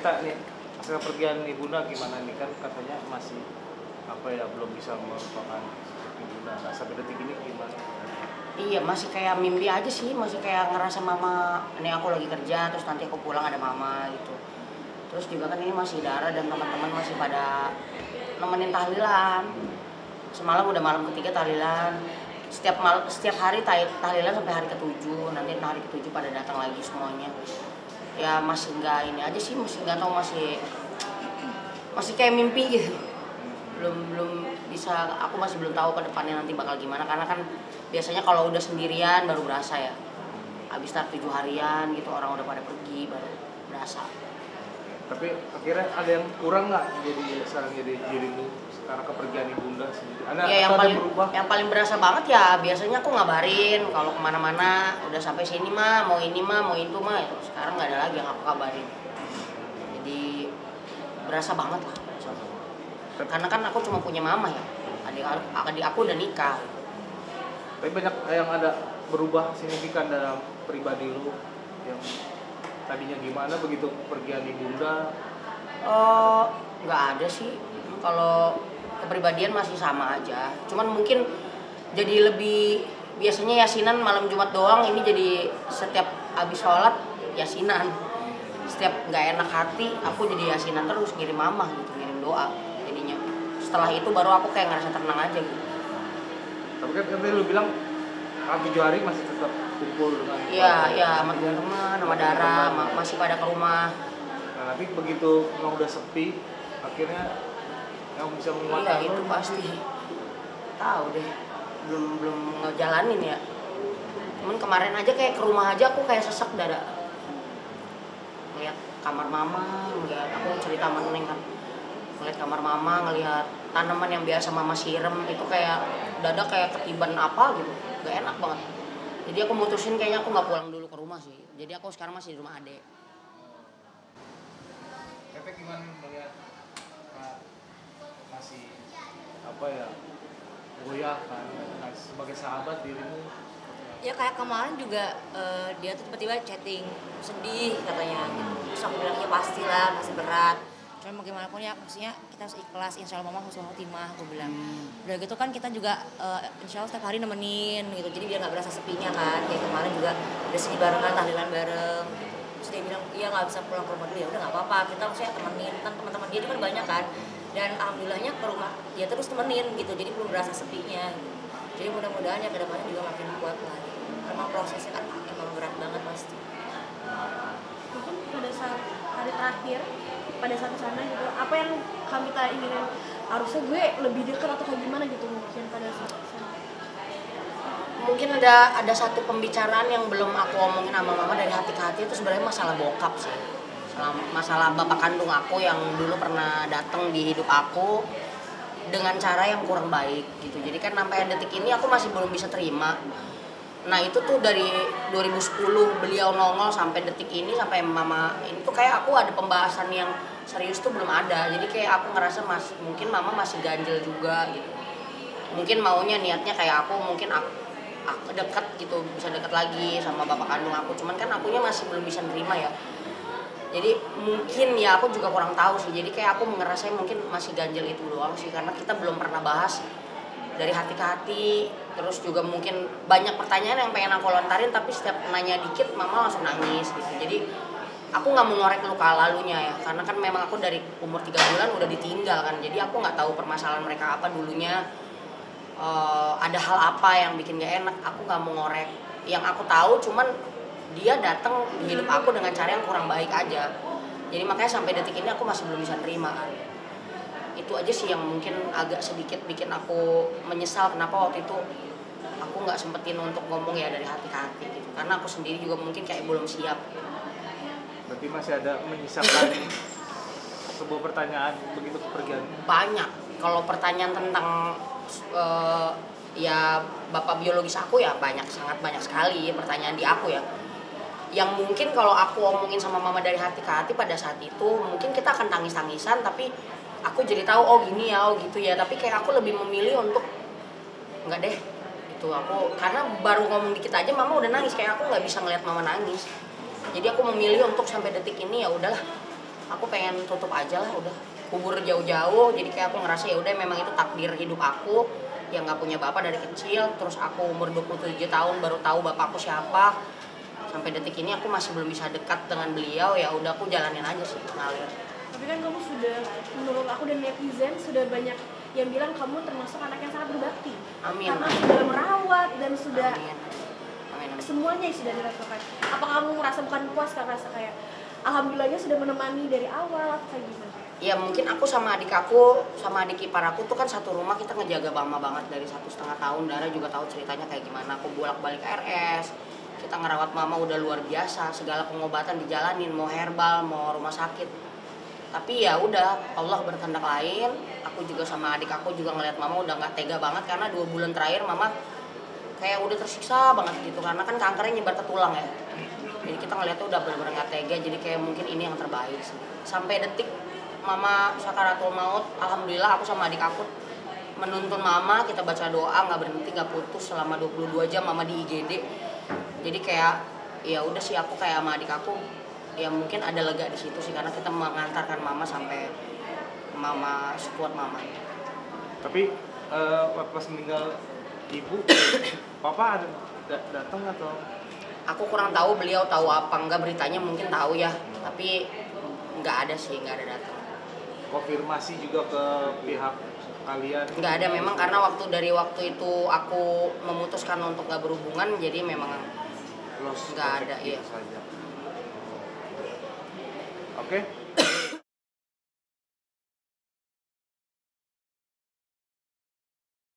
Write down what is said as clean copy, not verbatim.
cerita nih pasca kepergian ibunda gimana nih, kan katanya masih apa ya, belum bisa melupakan ibunda. Nah, sampai detik ini gimana? Iya, masih kayak mimpi aja sih, masih kayak ngerasa mama, ini aku lagi kerja, terus nanti aku pulang ada mama gitu. Terus juga kan ini masih Dara dan teman-teman masih pada nemenin tahlilan. Semalam udah malam ketiga tahlilan. Setiap hari tahlilan sampai hari ke-7, nanti hari ke-7 pada datang lagi semuanya. Ya masih nggak ini aja sih, masih nggak tahu, masih kayak mimpi gitu. Belum bisa, aku masih belum tahu ke depannya nanti bakal gimana, karena kan biasanya kalau udah sendirian baru berasa ya. Habis start 7 harian gitu orang udah pada pergi baru berasa. Tapi akhirnya ada yang kurang nggak jadi sekarang jadi dirimu karena kepergian ibunda sendiri? Ya yang paling berasa banget ya biasanya aku ngabarin kalau kemana-mana udah sampai sini mah, mau ini mah, mau itu mah. Sekarang nggak ada lagi yang aku kabarin. Jadi berasa banget lah. Karena kan aku cuma punya mama ya, adik aku udah nikah. Tapi banyak yang ada berubah signifikan dalam pribadi lu yang tadinya gimana begitu pergian ibunda? Nggak ada sih, kalau kepribadian masih sama aja. Cuman mungkin jadi lebih, biasanya yasinan malam Jumat doang, ini jadi setiap habis sholat yasinan. Setiap nggak enak hati aku jadi yasinan terus, ngirim mama gitu, ngirim doa. Jadinya setelah itu baru aku kayak ngerasa tenang aja gitu. Tapi kan tadi lu bilang 7 hari masih tetap kumpul dengan Iya, sama teman-teman, sama Dara, masih pada ke rumah. Nah, tapi begitu emang udah sepi, akhirnya yang bisa menguatkan Iya, itu pasti. Tahu deh, belum ngejalanin ya. Cuman kemarin aja kayak ke rumah aja aku kayak sesek dada. Ngeliat kamar mama, ngeliat aku cerita sama Neng kan. Ngeliat kamar mama, ngeliat tanaman yang biasa mama siram, itu kayak dada kayak ketiban apa gitu. Gak enak banget. Jadi aku mutusin kayaknya aku nggak pulang dulu ke rumah sih. Jadi aku sekarang masih di rumah adek. Teteh gimana melihat masih apa ya, goyah kan, nah, sebagai sahabat dirimu? Ya kayak kemarin juga dia tuh tiba-tiba chatting sedih katanya gitu. Terus aku bilang ya pastilah masih berat. Cuman bagaimanapun ya maksudnya kita harus ikhlas, insya Allah mama husnul khotimah aku bilang. Udah gitu kan kita juga insya Allah setiap hari nemenin gitu. Jadi biar nggak berasa sepinya kan. Kayak kemarin juga udah sedih barengan, tahlilan bareng. Terus dia bilang iya nggak bisa pulang ke rumah dulu, ya udah nggak apa-apa, kita maksudnya temenin, kan teman-teman dia itu kan banyak kan. Dan alhamdulillahnya ke rumah dia terus temenin gitu. Jadi belum berasa sepinya. Gitu. Jadi mudah-mudahan ya kedepannya juga makin kuat lagi. Karena prosesnya kan emang berat banget pasti. Mungkin pada saat hari terakhir, pada saat kesana gitu, apa yang Kamita inginin, harusnya gue lebih dekat atau kayak gimana gitu mungkin pada saat kesana? Mungkin ada satu pembicaraan yang belum aku omongin sama mama dari hati ke hati, itu sebenarnya masalah bokap sih. Masalah bapak kandung aku yang dulu pernah datang di hidup aku dengan cara yang kurang baik gitu. Jadi kan sampai detik ini aku masih belum bisa terima. Nah itu tuh dari 2010 beliau nongol sampai detik ini, sampai mama ini tuh kayak aku ada pembahasan yang serius tuh belum ada. Jadi kayak aku ngerasa mungkin mama masih ganjel juga gitu. Mungkin maunya niatnya kayak aku, mungkin aku deket gitu, bisa deket lagi sama bapak kandung aku. Cuman kan akunya masih belum bisa nerima ya. Jadi mungkin ya aku juga kurang tahu sih. Jadi kayak aku ngerasa mungkin masih ganjel itu doang sih, karena kita belum pernah bahas dari hati ke hati. Terus juga mungkin banyak pertanyaan yang pengen aku lontarin, tapi setiap nanya dikit mama langsung nangis gitu. Jadi aku nggak mau ngorek luka lalunya ya, karena kan memang aku dari umur 3 bulan udah ditinggal kan. Jadi aku nggak tahu permasalahan mereka apa dulunya, ada hal apa yang bikin gak enak. Aku nggak mau ngorek. Yang aku tahu cuman dia datang di hidup aku dengan cara yang kurang baik aja. Jadi makanya sampai detik ini aku masih belum bisa terima kan. Itu aja sih yang mungkin agak sedikit bikin aku menyesal kenapa waktu itu aku nggak sempetin untuk ngomong ya dari hati ke hati gitu. Karena aku sendiri juga mungkin kayak belum siap. Berarti masih ada menyisakan sebuah pertanyaan begitu kepergian? Banyak. Kalau pertanyaan tentang ya bapak biologis aku ya sangat banyak sekali pertanyaan di aku ya. Yang mungkin kalau aku omongin sama mama dari hati ke hati pada saat itu mungkin kita akan tangis-tangisan, tapi aku jadi tahu oh gini ya, oh gitu ya. Tapi kayak aku lebih memilih untuk enggak deh itu aku, karena baru ngomong dikit aja mama udah nangis, kayak aku nggak bisa ngeliat mama nangis. Jadi aku memilih untuk sampai detik ini ya udahlah, aku pengen tutup aja lah, udah kubur jauh-jauh. Jadi kayak aku ngerasa ya udah memang itu takdir hidup aku yang nggak punya bapak dari kecil. Terus aku umur 27 tahun baru tahu bapakku siapa. Sampai detik ini aku masih belum bisa dekat dengan beliau. Ya udah aku jalanin aja sih, ngalir. Tapi kan kamu sudah, menurut aku dan netizen sudah banyak yang bilang kamu termasuk anak yang sangat berbakti. Amin. Karena sudah merawat dan sudah Amin. Amin. Amin. semuanya sudah dirasakan. Apa kamu merasa bukan puas karena rasa kayak alhamdulillahnya sudah menemani dari awal atau kayak gimana? Ya mungkin aku sama adik ipar aku tuh kan satu rumah, kita ngejaga mama banget dari 1,5 tahun. Dara juga tahu ceritanya kayak gimana, aku bolak-balik RS, kita ngerawat mama udah luar biasa, segala pengobatan dijalanin, mau herbal, mau rumah sakit. Tapi ya udah, Allah berkehendak lain. Aku juga sama adik aku juga ngeliat mama udah nggak tega banget, karena 2 bulan terakhir mama kayak udah tersiksa banget gitu, karena kan kankernya nyebar ke tulang ya. Jadi kita ngeliatnya udah bener-bener nggak tega, jadi kayak mungkin ini yang terbaik sih. Sampai detik mama sakaratul maut, alhamdulillah aku sama adik aku menuntun mama, kita baca doa nggak berhenti nggak putus selama 22 jam mama di IGD. Jadi kayak ya udah sih, aku kayak sama adik aku ya mungkin ada lega di situ sih, karena kita mengantarkan mama sampai mama sekuat mama. Tapi pas meninggal ibu, papa ada datang atau? Aku kurang tahu beliau tahu apa enggak, beritanya mungkin tahu ya, tapi nggak ada sih, nggak ada datang. Konfirmasi juga ke pihak kalian? Nggak ada memang, karena dari waktu itu aku memutuskan untuk nggak berhubungan, jadi memang Lost nggak ada, contact iya. saja. Oke.